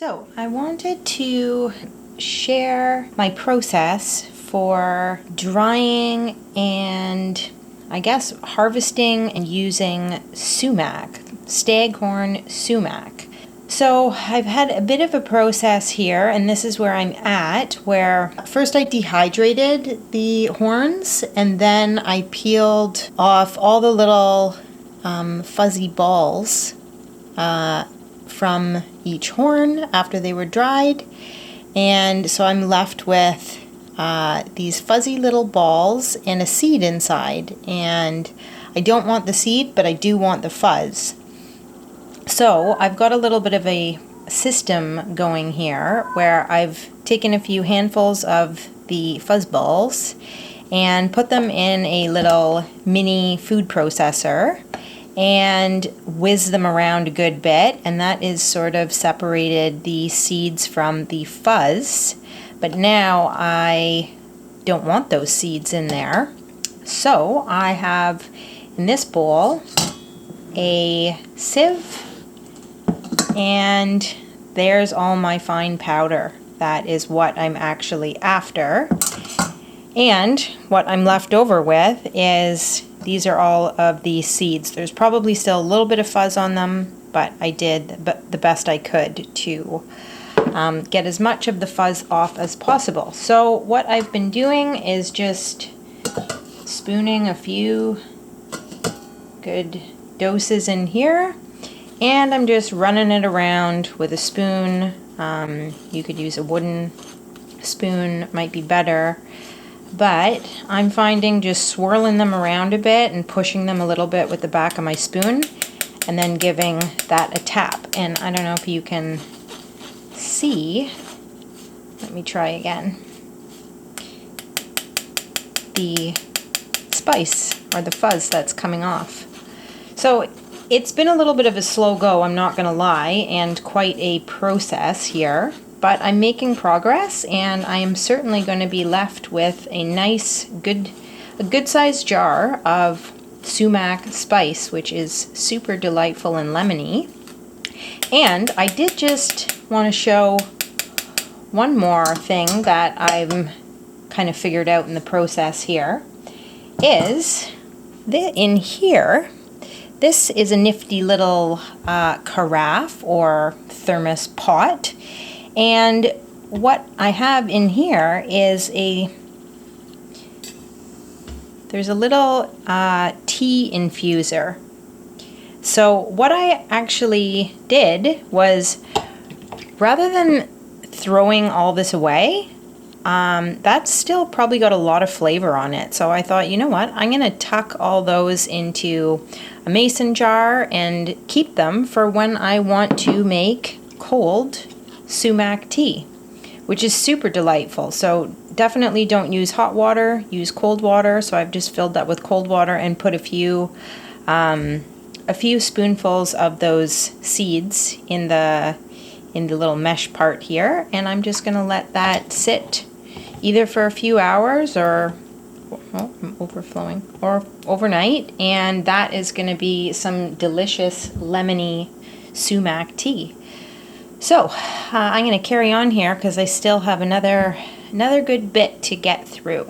So I wanted to share my process for drying and I guess harvesting and using sumac, staghorn sumac. So I've had a bit of a process here, and this is where I'm at, where first I dehydrated the horns and then I peeled off all the little fuzzy balls from each horn after they were dried, and so I'm left with these fuzzy little balls and a seed inside, and I don't want the seed, but I do want the fuzz. So I've got a little bit of a system going here where I've taken a few handfuls of the fuzz balls and put them in a little mini food processor and whiz them around a good bit, and that is sort of separated the seeds from the fuzz. But now I don't want those seeds in there, so I have in this bowl a sieve, and there's all my fine powder. That is what I'm actually after. And what I'm left over with is these are all of the seeds. There's probably still a little bit of fuzz on them, but I did the best I could to get as much of the fuzz off as possible. So what I've been doing is just spooning a few good doses in here, and I'm just running it around with a spoon. You could use a wooden spoon, might be better. But I'm finding just swirling them around a bit and pushing them a little bit with the back of my spoon and then giving that a tap. And I don't know if you can see, let me try again, the spice or the fuzz that's coming off. So it's been a little bit of a slow go, I'm not gonna lie, and quite a process here. But I'm making progress, and I am certainly going to be left with a nice, good-sized jar of sumac spice, which is super delightful and lemony. And I did just want to show one more thing that I'm kind of figured out in the process here, is that in here, this is a nifty little carafe or thermos pot. And what I have in here is there's a little tea infuser. So what I actually did was, rather than throwing all this away, that's still probably got a lot of flavor on it. So I thought, you know what, I'm gonna tuck all those into a mason jar and keep them for when I want to make cold sumac tea, which is super delightful. So definitely don't use hot water, use cold water. So I've just filled that with cold water and put a few spoonfuls of those seeds in the little mesh part here, and I'm just gonna let that sit either for a few hours or I'm overflowing, or overnight, and that is gonna be some delicious lemony sumac tea. So I'm going to carry on here because I still have another good bit to get through.